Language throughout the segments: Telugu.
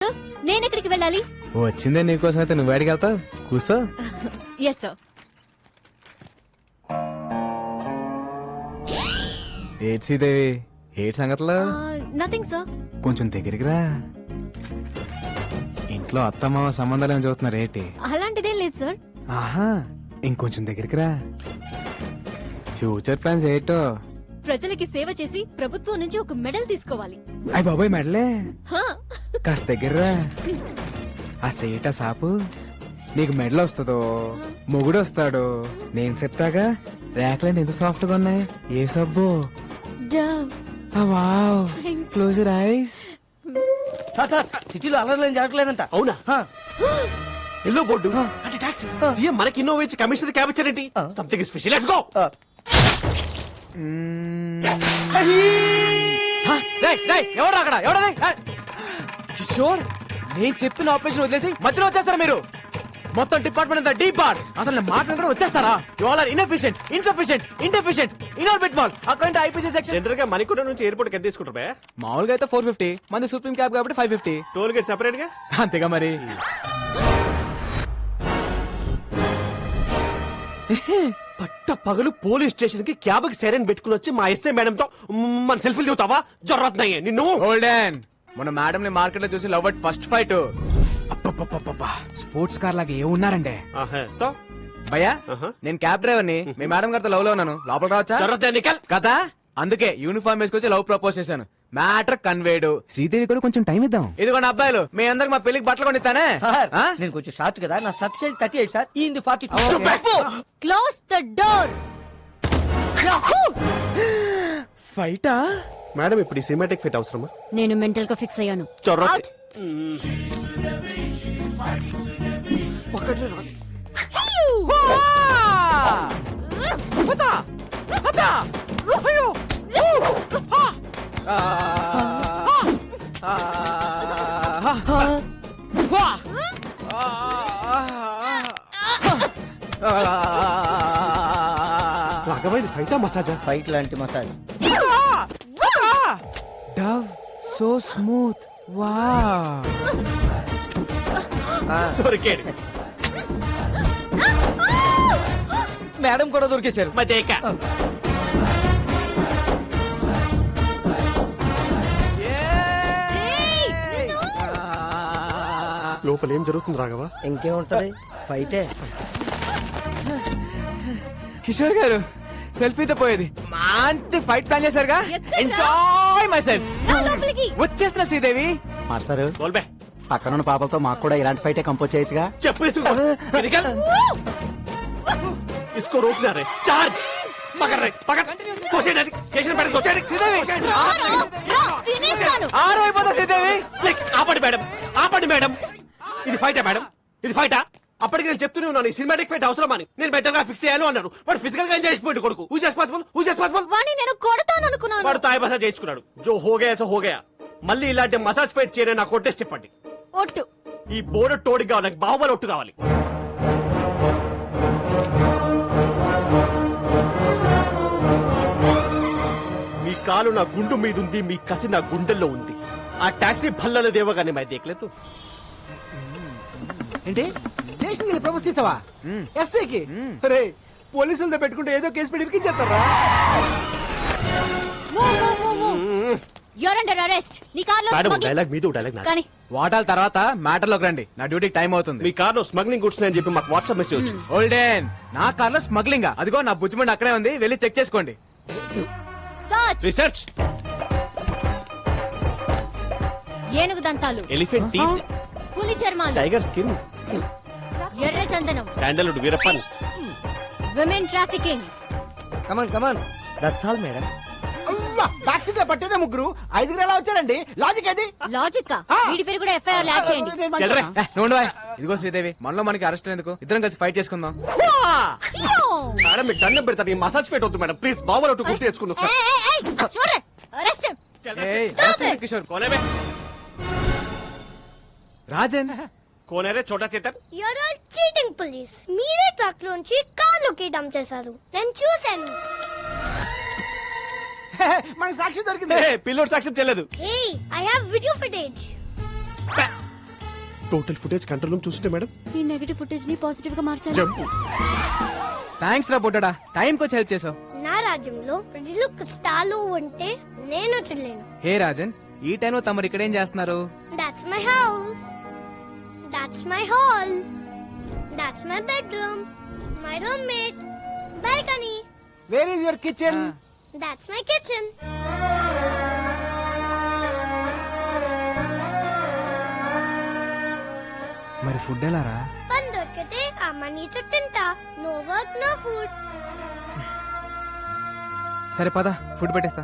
సార్ నేను ఎక్కడికి వెళ్ళాలి? వచ్చిందే నీకోసం అయితే నువ్వు బయటికి వెళ్తావు. కూర్చో. Yes sir. ఏడ్ శ్రీదేవి, ఏడ్ సంగతులు? Nothing sir. కొంచెం దగ్గరికి రా. ఇంట్లో అత్తమ్మ సంబంధాలు ఏమి చూస్తున్నారు ఏంటి? అలాంటిదేం లేదు సార్. ఆహా, ఇంకొంచెం దగ్గరికి రా. ఫ్యూచర్ ప్లాన్స్ ఏంటో? ప్రజలకి సేవ చేసి ప్రభుత్వం నుంచి ఒక మెడల్ తీసుకోవాలి. అయ్య బాబాయ్, మెడలే? హా. కాస్త దగ్గర రా. ఆ సేట సాపు నీకు మెడల్ వస్తుందో మొగుడు వస్తాడు నేను చెప్తాగా. ర్యాక్లైన్ ఎంత సాఫ్ట్ గా ఉన్నాయి. ఏ సబ్బు? Dove. Wow, Thanks. Close your eyes. Sir సిటీలో అలర్లేం జరగలేదంట. అవునా? ఎల్లో బోర్డు అంటే టాక్సీ. సీఎం మనకి ఇన్నోవా ఇచ్చి కమిషనర్ క్యాబ్ ఇచ్చారేంటి? Something special. Let's go. ఎవరు అక్కడ? ఎవడది? కిషోర్, నేను చెప్పిన ఆపరేషన్ వదిలేసి మధ్యలో వచ్చేస్తారా మీరు? మొత్తం డిపార్ట్మెంట్ అంతా డీప్ బార్. అసలు నేను మాట్లాడుకుంటే వచ్చేస్తారా? You all are inefficient, insufficient, indeficient, Inorbit mall. Account IPC section. General గా మణికొండ నుంచి ఎయిర్పోర్ట్ ఎంత తీసుకుంటారు బే? మామూలుగా అయితే 450, మంది సుప్రీం క్యాబ్ కాబట్టి 550. టోల్ గేట్ సెపరేట్ గా. అంతేగా మరి. పట్ట పగలు పోలీస్ స్టేషన్ కి క్యాబ్ కి సైరన్ పెట్టుకుని వచ్చి మా ఎస్ఐ మేడం తో మన సెల్ఫీలు దిగుతావా? జరుగుతున్నాయి నిన్ను. గోల్డెన్, మన మేడం ని మార్కెట్ లో చూసి love at first fight. Sports car లాగా ఏ ఉన్నారండి భయ్యా. నేను క్యాబ్ డ్రైవర్ ని, మీ మేడం గారితో లవ్ లో ఉన్నాను. లోపల రావచ్చా? కదా, అందుకే యూనిఫామ్ వేసుకొచ్చి లవ్ ప్రపోజ్ చేశాను. Matter conveyed. శ్రీదేవి కూడా కొంచెం టైం ఇద్దాం. ఇదిగోండి అబ్బాయిలు, మీ అందరికి మా పెళ్లికి బట్టలు కొనిస్తానే. సార్ నేను కొంచెం షార్ట్ కదా, నా షర్ట్ సైజ్ 38 సార్. ఈ 42. Close the door. ఫైటా? మేడం ఇప్పుడు ఈ సినిమాటిక్ ఫిట్ అవసరమా? నేను మెంటల్ గా ఫిక్స్ అయ్యాను. చొర్ర. రాఘవైంది ఫైటా మసాజా? ఫైట్ లాంటి massage. Dove so smooth. Wow. దొరికాడు. మేడం కూడా దొరికేశారు. మదేక. లోపల ఏం జరుగుతుంది రాఘవ? ఇంకేముంటది, ఫైటే. కిషోర్ గారు, సెల్ఫీతో పోయేది మంచి ఫైట్ ప్లాన్ చేశారుగా. ఎక్కడ్రా? Enjoy myself. నా లోపలికి. వచ్చేస్తున్నా శ్రీదేవి. మాస్టర్, బోల్బే. పక్కనున్న పాపలతో మాకు కూడా ఇలాంటి ఫైటే కంపోజ్ చేయొచ్చుగా. చెప్పు ఇసుకో. इसको रोकना रे. चार्ज. पकड़ रे, पकड़. कोसेड स्टेशन पर कोसेड. శ్రీదేవి, తినేస్తాను. ఆరు అయిపోతా శ్రీదేవి. ఆపండి మేడం, ఆపండి మేడం. ఇది ఫైటా మేడం? ఇది ఫైటా? అప్పటికి నేను చెప్తూనే ఉన్నాను ఈ సినిమాటిక్ ఫైట్ అవసరం అని. నేను బెటర్ గా ఫిక్స్ చేయాలి అన్నారు. వాడు ఫిజికల్ గా ఎంజాయ్ చేసిపోయాడు కొడుకు. Who is possible? వాణ్ణి నేను కొడతాను అనుకున్నాను. వాడు తాయి మసాజ్ చేసుకున్నాడు. జో హోగయా సో హోగయా. మళ్ళీ ఇలాంటి మసాజ్ ఫైట్ చేయని నాకు కొట్టేసి చెప్పండి. ఒట్టు. ఈ బోర్డు తోడి కావాలి, నాకు బాహుబలి ఒట్టు కావాలి. మీ కాలు నా గుండు మీద ఉంది, మీ కసి నా గుండెల్లో ఉంది. ఆ టాక్సీ భల్లల దేవగానే మై దేఖలేదు. ఏంటి స్టేషన్ కి ప్రపోజ్ చేసావా? ఎస్ఐకి రే, పోలీసులతో పెట్టుకుంటే ఏదో కేసు పెట్టి ఇరికించేస్తారా? You're under arrest. నీ కార్లో మేడం స్మగ్లింగ్. డైలాగ్ మీద డైలాగ్ నాది. కానీ వాటాల తర్వాత మ్యాటర్ లోకి రండి. నా డ్యూటీకి టైం అవుతుంది. మీ కార్ లో స్మగ్లింగ్ గుడ్స్ అని చెప్పి మాకు వాట్సాప్ మెసేజ్ వచ్చింది. గోల్డెన్, నా కార్లో స్మగ్లింగ్. అదిగో నా బుజ్జిమండి అక్కడే ఉంది, వెళ్ళి చెక్ చేసుకోండి. సర్చ్. రీసెర్చ్. ఏనుగు దంతాలు, ఎలిఫెంట్ టీత్, పులి చర్మాలు, టైగర్ స్కిన్, ఎర్ర చందనం, sandalwood Veerappan, women trafficking. Come on that's all madam. Back seat లో పట్టేదే ముగ్గురు, 5 ఎలా వచ్చారండి? లాజిక్ అది. లాజిక్. వీడి పేరు కూడా ఎఫ్ఐఆర్ ల్యాబ్ చేయండి. చెల్లరే. ఇదిగో శ్రీదేవి, మనలో మనకి అరెస్ట్ ఎందుకు? ఇద్దరం కలిసి ఫైట్ చేసుకుందాం. మేడం మీకు దండం పెడతాను, ఈ మసాజ్ ఫైట్ వద్దు మేడం ప్లీజ్. బాబు ఒట్టు గుర్తు తెచ్చుకుందాం. అరెస్ట్. ఏయ్, arrest చేయండి కిషోర్. కోనేమే రాజన్, కోనేరే Chhota Chetan. You're all cheating police. మీరే ట్రక్ లోంచి కార్లోకి డంప్ చేశారు, నేను చూశాను. మనకి సాక్షి దొరికింది. పిల్లోడు సాక్ష్యం చెల్లదు. Hey, I have video footage. Total footage control room చూస్తుంటే మేడం ఈ నెగటివ్ ఫుటేజ్ ని పాజిటివ్ గా మార్చాలి. జంప్. థ్యాంక్స్ రా బుడ్డడా, టైంకి వచ్చి హెల్ప్ చేసావు. నా రాజ్యంలో ప్రజలు కష్టాలు ఉంటే నేను వచ్చలేను. హే రాజన్, ఈ టైంలో తమరు ఇక్కడేం చేస్తున్నారు? That's my house. That's my hall. That's my bedroom. My roommate. Balcony. Where is your kitchen? That's my kitchen. మరి ఫుడ్ ఎలా రా? పని దొరికితే అమ్మ నీతో తింటా. No work, no food. సరే పద, ఫుడ్ పెట్టేస్తా.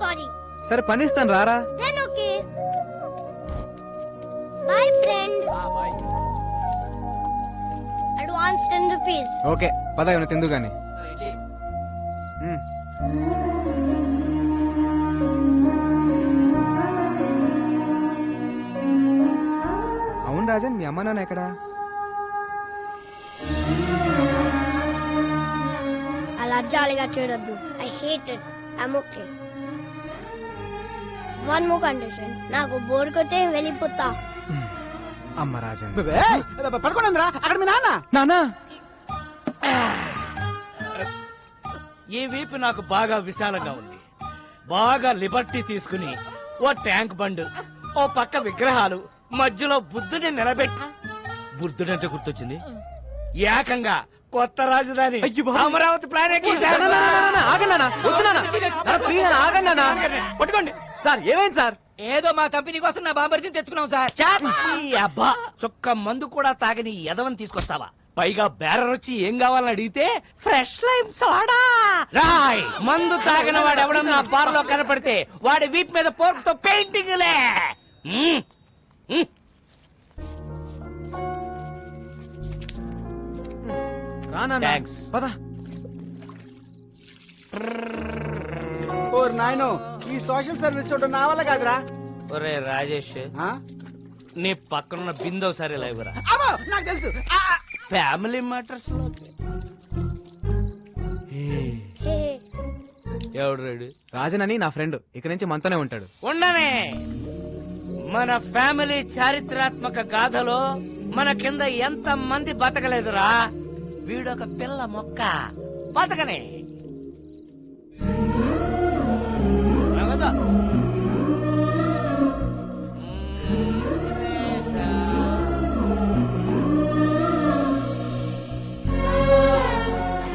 Sorry. సరే పని ఇస్తాను, రారా. Then okay. Bye, friend. Advance 10 rupees. Okay పద, ఏమైనా తిందు గాని. అవును రాజన్, మీ అమ్మ నాన్న ఎక్కడా? అలా జాలిగా చూడొద్దు. I hate it. I'm okay. One more condition. నాకు బోర్ కొట్టే వెళ్ళిపోతా. అమ్మ రాజన్. పడుకోండిరా, అక్కడ మీ నాన్న. నానా, ఈ వీపు నాకు బాగా విశాలంగా ఉంది. బాగా లిబర్టీ తీసుకుని ఓ ట్యాంక్ బండ్, ఓ పక్క విగ్రహాలు, మధ్యలో బుద్ధుని నిలబెట్టి, బుద్ధుడంటే గుర్తొచ్చింది, ఏకంగా కొత్త రాజధాని అమరావతి ప్లాన్ ఎక్కించారు. పట్టుకోండి సార్ ఏమైంది సార్? ఏదో మా కంపెనీ కోసం నా బాంబర్తిని తెచ్చుకున్నాం సార్. ఈ అబ్బా చుక్క మందు కూడా తాగని ఎదవని తీసుకొస్తావా? పైగా బేరర్ వచ్చి ఏం కావాలని అడిగితే ఫ్రెష్ లైమ్ సోడా. రాయ్, మందు తాగిన వాడు ఎవడన్నా బార్ లో కనపడితే వాడి వీప్ మీద పోర్క్ తో పెయింటింగ్ లే. థ్యాంక్స్. పద. ఓర్ నాయనో, ఈ సోషల్ సర్వీస్ చూడడం నా వల్ల కాదురా. ఒరే రాజేష్, ఆ? నీ పక్కనున్న బిందో సరే లేవురా. అమ్మో, నాకు తెలుసు. ఫ్యామిలీ మ్యాటర్స్ లో ఎవడు రెడీ? రాజన్ అని నా ఫ్రెండ్, ఇక్కడి నుంచి మనతోనే ఉంటాడు. ఉండనే. మన ఫ్యామిలీ చారిత్రాత్మక గాథలో మన కింద ఎంత మంది బతకలేదురా. వీడొక పిల్ల మొక్క బతకనే. నవ్వదు.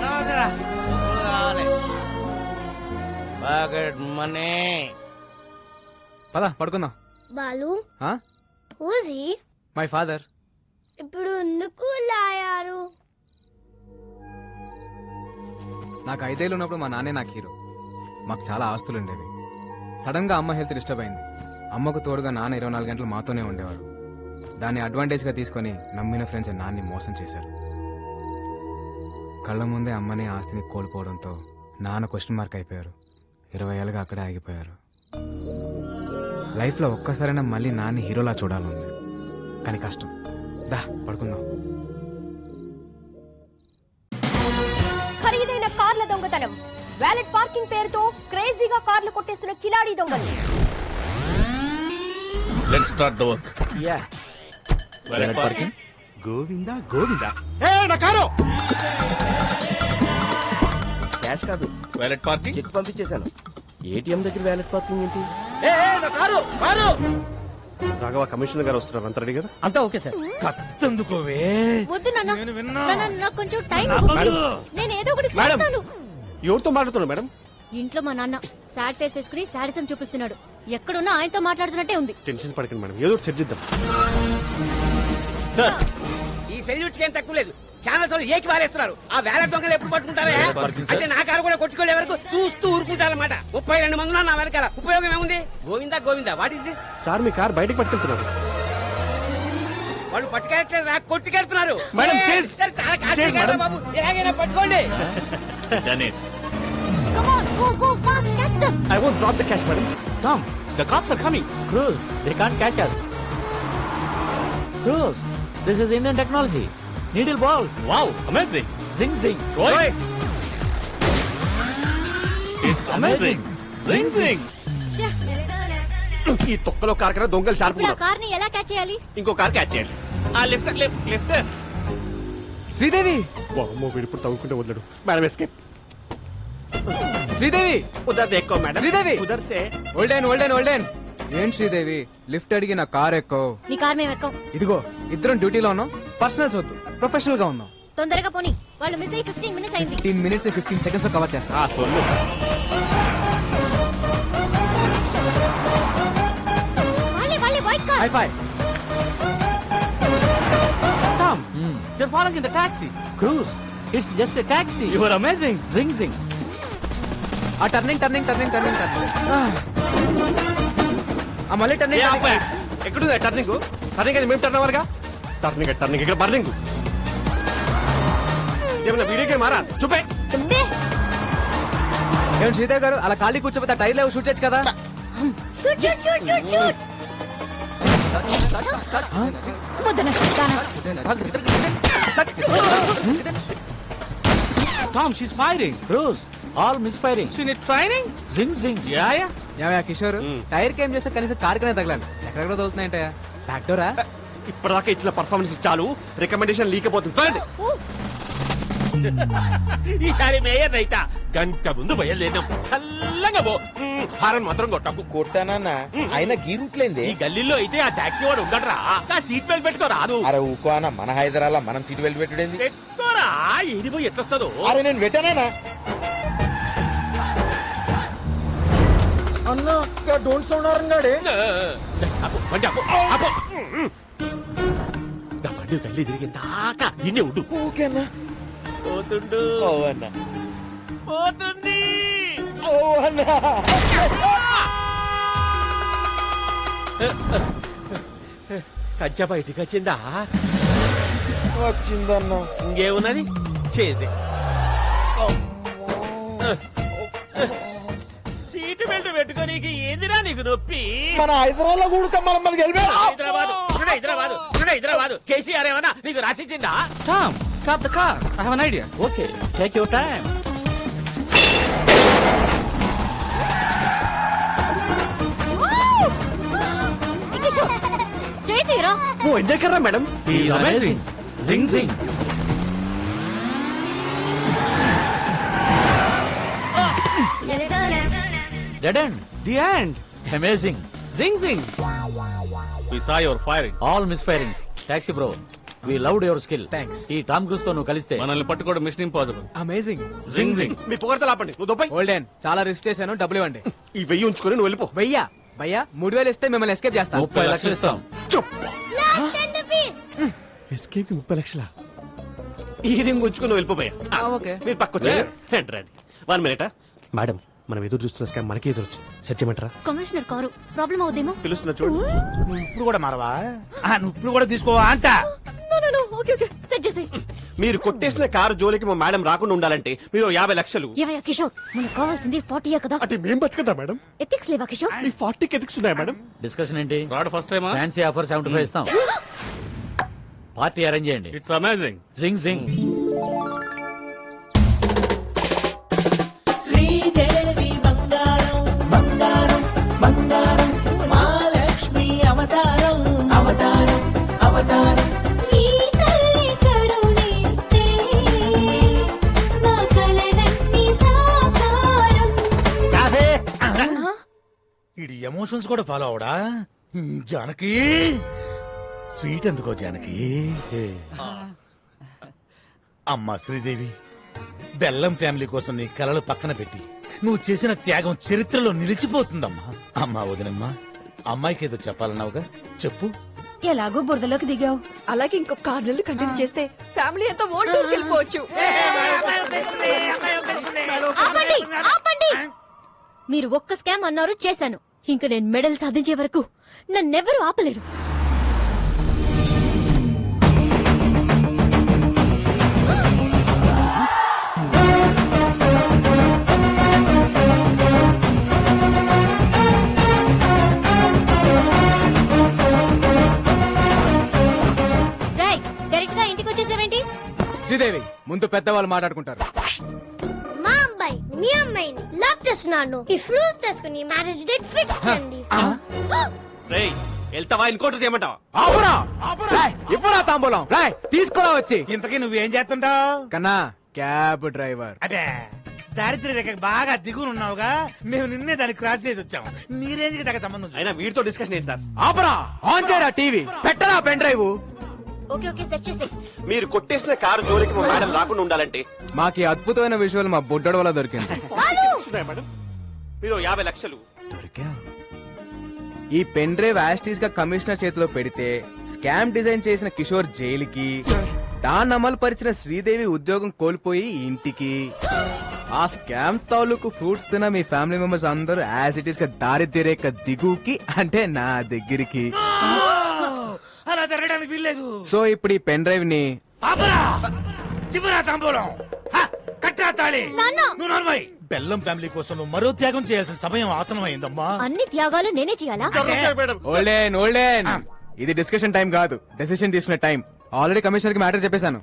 నవ్వదురా. రాలే. Pocket money. పద పడుకుందాం. Balu, who's he? My father. ఇప్పుడు ఎందుకు లాయారు? నాకు 5 ఏళ్ళు ఉన్నప్పుడు మా నాన్నే నాకు హీరో. మాకు చాలా ఆస్తులు ఉండేవి. సడన్ గా అమ్మ హెల్త్ డిస్టర్బ్ అయింది. అమ్మకు తోడుగా నాన్న 24 గంటలు మాతోనే ఉండేవాడు. దాన్ని అడ్వాంటేజ్ గా తీసుకుని నమ్మిన ఫ్రెండ్స్ నాన్ని మోసం చేశారు. కళ్ళ ముందే అమ్మని ఆస్తిని కోల్పోవడంతో నాన్న క్వశ్చన్ మార్క్ అయిపోయారు. 20 ఏళ్ళుగా అక్కడే ఆగిపోయారు. లైఫ్ లో ఒక్కసారైనా మళ్ళీ నాన్ని హీరోలా చూడాలంది, కానీ కష్టం. దా పడుకుందాం. ఖరీదైన కార్ల దొంగతనం, వ్యాలెట్ పార్కింగ్ పేరుతో క్రేజీగా కార్లు కొట్టేస్తున్న కిలాడీ దొంగలు. Let's start the work. Yeah. Valet parking. Govinda Govinda. ఏ నా కారు. క్యాష్ కాదు, వాలెట్ పార్కింగ్. చెక్ పంపించేశాను. ఏటీఎం దగ్గర వ్యాలెట్ పార్కింగ్ ఏంటి? ఏ నా కారు కారు. రాఘవ, కమిషనర్ గారు వస్తున్నారు. అంత రెడీ కదా? అంతా ఓకే సార్. కత్తందుకోవే. వద్దు నాన్న, నాన్న, నాకు కొంచెం టైం ఇవ్వు. నేను ఏదో ఒకటి చేస్తాను. ఎవరితో మాట్లాడుతున్నారు మేడం? ఇంట్లో మా నాన్న సాడ్ ఫేస్ వేసుకుని సాడిజం చూపిస్తున్నాడు. ఎక్కడున్నా ఆయనతో మాట్లాడుతున్నట్టే ఉంది. టెన్షన్ పడకండి మేడం, ఏదో ఒకటి సెట్ చేద్దాం. ఈ సెల్యూట్స్ ఏం తక్కువ లేదు. ఛానల్స్ వాళ్ళు ఏకి వారేస్తున్నారు. ఆ వేల దొంగలు ఎప్పుడు పట్టుకుంటారా? అంటే నా కారు కూడా కొట్టుకోలే వరకు చూస్తూ ఊరుకుంటారన్నమాట. 32 మంది ఉన్నారు నా వెనకాల. ఉపయోగం ఏముంది? Govinda Govinda, what is this? Sir, me car బయటకు పట్టుకెళ్తున్నారు. వాళ్ళు పట్టుకెళ్ళట్లేదు, నాకు కొట్టుకెళ్తున్నారు. మేడం, ఏ, చేస్. చాలా చేస్ కాస్ట్లీగా మేడం. బాబు, ఎలాగైనా పట్టుకోండి. Come on, go, go, fast, catch them. I won't drop the cash, madam. Tom, the cops are coming. Cruz, they can't catch us. Cruz, this is Indian technology. Needle balls. Wow, amazing. Zing zing. Right. It's amazing. Zing zing. Sure. ఈ తొక్కలో కార్ కన్నా దొంగలు షార్ప్ ఇప్పుడు ఆ కార్ ని ఎలా క్యాచ్ చేయాలి? ఇంకో కార్ క్యాచ్ చేయండి. ఆ లెఫ్ట్ లెఫ్ట్ లెఫ్ట్. శ్రీదేవి వీడు ఇప్పుడు తవ్వుకుంటే వదలడు. Madam escape. శ్రీదేవి ఉదర్ ఎక్కువ మేడం. శ్రీదేవి. ఉదర్ సే. ఓల్డెన్ ఏం శ్రీదేవి లిఫ్ట్ అడిగి నా కార్ ఎక్కువ. నీ కార్ మేము ఎక్కం. ఇదిగో ఇద్దరం డ్యూటీలో ఉన్నాం, పర్సనల్స్ వద్దు, ప్రొఫెషనల్ గా ఉన్నాం. తొందరగా పోనీ, వాళ్ళు మిస్ అయ్యి 15 మినిట్స్ అయింది. 15 minutes 15 seconds లో కవర్ చేస్తా. సొల్లు. వాళ్ళే white car. High phi. Tom, they're falling in the taxi. Cruz, it's just a taxi. You are amazing. Zing zing. ఆ టర్నింగ్ ఆ మళ్ళీ ఏ టర్నింగ్. ఆపే. ఎక్కడుంది టర్నింగ్? టర్నింగ్ అది మేము టర్న్ అవ్వాలిగా. టర్నింగ్ ఇక్కడ బర్నింగ్. ఏమన్నా వీడియో గేమ్ మారా చూపే. ఏం శ్రీదేవి గారు అలా ఖాళీ కూర్చోపోతే టైర్ లేవు షూట్ చేయొచ్చు కదా. Shoot వద్దన శైతానా. Tom, she's firing. Cruz, all misfiring. She need training. Zing zing. Yeah. ఏమయ్యా కిషోర్, టైర్ కేం చేస్తే కనీసం కార్ కనే తగలాలి. ఎక్కడెక్కడ తగులుతున్నాయంటే బ్యాక్ డోరా. ఇప్పటిదాకా ఇచ్చిన పర్ఫార్మెన్స్ చాలు, రికమెండేషన్ లీకపోతుంది. ఈసారి మేయర్ రైతా గంట ముందు బయలుదేరాం. చల్లగా పో. హారన్ మాత్రం కొట్టకు. కొట్టానన్నా అయినా గీరుట్లేంది. ఈ గల్లీలో అయితే ఆ టాక్సీ వాడు ఉండడరా. ఆ సీట్ బెల్ట్ పెట్టుకో రాదు. అరే ఊకో అన్న, మన హైదరాబాద్ మనం సీట్ బెల్ట్ పెట్టుడేంది? పెట్టుకోరా. ఏది పోయి ఎట్లొస్తుందో. అరే నేను పెట్టానా అన్న? డోంట్ సౌండ్ ఆరంగాడే. బండి ఆపు, ఆపు. నా బండి గల్లీ తిరిగి దాకా ఇన్నే ఉండు. ఓకేనా? పోతుండు. ఓ అన్న. పోతుంది. ఓ అన్న. కంచె బయటికి వచ్చిందా? వచ్చిందన్న. ఇంకేమున్నది చేసి. సీటు బెల్ట్ పెట్టుకోనీకి ఏందిరా నీకు నొప్పి? మన హైదరాబాద్ కూడా మనం హైదరాబాద్ కేసీఆర్ ఏమన్నా నీకు రాసిచ్చిందా? Tom, stop the car. I have an idea. Okay, take your time. Kishore చేయి తీరా. ఓ enjoy Karra madam. He's amazing. Zing zing. Dead end. The end. Amazing. Zing zing. We saw your firing. All misfiring. Taxi bro. We loved your skill. Thanks. ఈ టామ్ క్రూజ్ తో నువ్వు కలిస్తే మనల్ని పట్టుకోవడం మిషన్ ఇంపాసిబుల్. అమేజింగ్. జింగ్ జింగ్. మీ పొగడత లాపండి. నువ్వు దొబ్బాయి. ఓల్డెన్ చాలా రిస్క్ చేశాను, డబ్బులు ఇవ్వండి. ఈ 1000 ఉంచుకొని నువ్వు వెళ్ళిపో. భయ్యా 3000 ఇస్తే మిమ్మల్ని ఎస్కేప్ చేస్తాను. 30 లక్షలు ఇస్తాం. ఎస్కేప్ కి 30 లక్షల. ఈ రింగ్ ఉంచుకొని నువ్వు వెళ్ళిపోయా. ఓకే. మీరు పక్కొచ్చారు. రండి 1 minute. మేడం మనం ఎదురు చూస్తున్న స్కామ్ మనకి ఎదురు వచ్చింది. సెట్ చేయమంటారా? కమిషనర్ కారు ప్రాబ్లం అవుదేమో. పిలుస్తున్నా చూడు. ఇప్పుడు కూడా మారవా? నువ్వు ఇప్పుడు కూడా తీసుకోవా అంట. ఓకే సెట్ చేసేయ్. మీరు కొట్టేసిన కారు జోలికి మా మేడం రాకుండా ఉండాలంటే మీరు 50 లక్షలు. ఏవయ్యా కిషోర్, మనకు కావాల్సింది 40 కదా. అంటే మేం బతుకుదా మేడం? ఎథిక్స్ లేవా కిషోర్? మీ 40కి ఎథిక్స్ ఉన్నాయా మేడం? డిస్కషన్ ఏంటి? రాడు ఫస్ట్ టైమా? ఫ్యాన్సీ ఆఫర్ 75 ఇస్తాం. పార్టీ అరేంజ్ చేయండి. It's amazing. జింగ్ జింగ్. శ్రీదేవి బంగారం బంగారం బంగారం మహాలక్ష్మి అవతారం అవతారం అవతారం. ఈ తల్లి కరుణిస్తే మా కలలన్నీ సాకారం. ఇది ఎమోషన్స్ కూడా ఫాలో అవడా? జానకి స్వీట్ ఎందుకో జానకి. అమ్మా శ్రీదేవి, బెల్లం ఫ్యామిలీ కోసం నీ కలలు పక్కన పెట్టి నువ్వు చేసిన త్యాగం చరిత్రలో నిలిచిపోతుందమ్మా. అమ్మా వదినమ్మా, అమ్మాయికి ఏదో చెప్పాలన్నావుగా, చెప్పు. ఎలాగో బురదలోకి దిగావు, అలాగే ఇంకొక 6 నెలలు కంటిన్యూ చేస్తే ఫ్యామిలీ అంతా వరల్డ్ టూర్కి వెళ్ళిపోవచ్చు. ఆపండి. మీరు ఒక్క స్కామ్ అన్నారు, చేశాను. ఇంక నేను మెడల్ సాధించే వరకు నన్నెవరూ ఆపలేరు. డైరెక్ట్ గా ఇంటికి వచ్చేసావేంటి? శ్రీదేవి ముందు పెద్దవాళ్ళు మాట్లాడుకుంటారు. మా అబ్బాయి మీ అమ్మాయిని లవ్ చేస్తున్నాను. ఈ ఫ్రూట్స్ తీసుకుని మ్యారేజ్ డేట్ ఫిక్స్ చేయండి. రేయ్ వెళ్తావా ఇంకోటి చేయమంటావా? ఆపురా రాయ్, ఇవ్వరా తాంబూలం రాయ్, తీసుకురా వచ్చి. ఇంతకీ నువ్వేం చేస్తుంటావు? కన్నా క్యాబ్ డ్రైవర్. అదే దారిద్ర్య రేఖ బాగా దిగునున్నావుగా, మేము నిన్నే దాన్ని క్రాస్ చేసి వచ్చాం. నీ రేంజ్ కి తగ్గ సంబంధం. అయినా వీడితో డిస్కషన్ ఏంటి సార్? ఆపరా, ఆన్ చేయరా టీవీ, పెట్టరా pen drive. Okay okay set చేసే. మీరు కొట్టేసిన కారు జోలికి మా మేడం రాకుండా ఉండాలంటే మాకు ఈ అద్భుతమైన విజువల్ మా బుడ్డోడు వల్ల దొరికింది. వస్తున్నాయి మేడం. మీరు 50 లక్షలు ఈ పెన్ డ్రైవ్ యాస్టీస్ గా కమిషనర్ చేతిలో పెడితే స్కామ్ డిజైన్ చేసిన కిషోర్ జైలుకి, దాన్ని అమలు పరిచిన శ్రీదేవి ఉద్యోగం కోల్పోయి ఇంటికి, ఆ స్కామ్ తాలూకు ఫ్రూట్స్ తిన మీ ఫ్యామిలీ మెంబర్స్ అందరూ యాజ్ ఇట్ ఈస్ గా దారిద్ర్య రేఖ దిగుకి, అంటే నా దగ్గరికి. అలా జరగడానికి వీల్లేదు. సో ఇప్పుడు ఈ పెన్ డ్రైవ్ ని ఆపరా, ఇవ్వరా తాంబూలం, హ, కట్టరా తాళి. నువ్వు నోర్మై. బెల్లం ఫ్యామిలీ కోసం నువ్వు మరో త్యాగం చేయాల్సిన సమయం ఆసనమైందమ్మా. అన్ని త్యాగాలు నేనే చేయాలా? ఓల్డెన్ ఓల్డెన్, ఇది డిస్కషన్ టైం కాదు, డెసిషన్ తీసుకునే టైం. ఆల్రెడీ కమిషనర్ కి మ్యాటర్ చెప్పేశాను.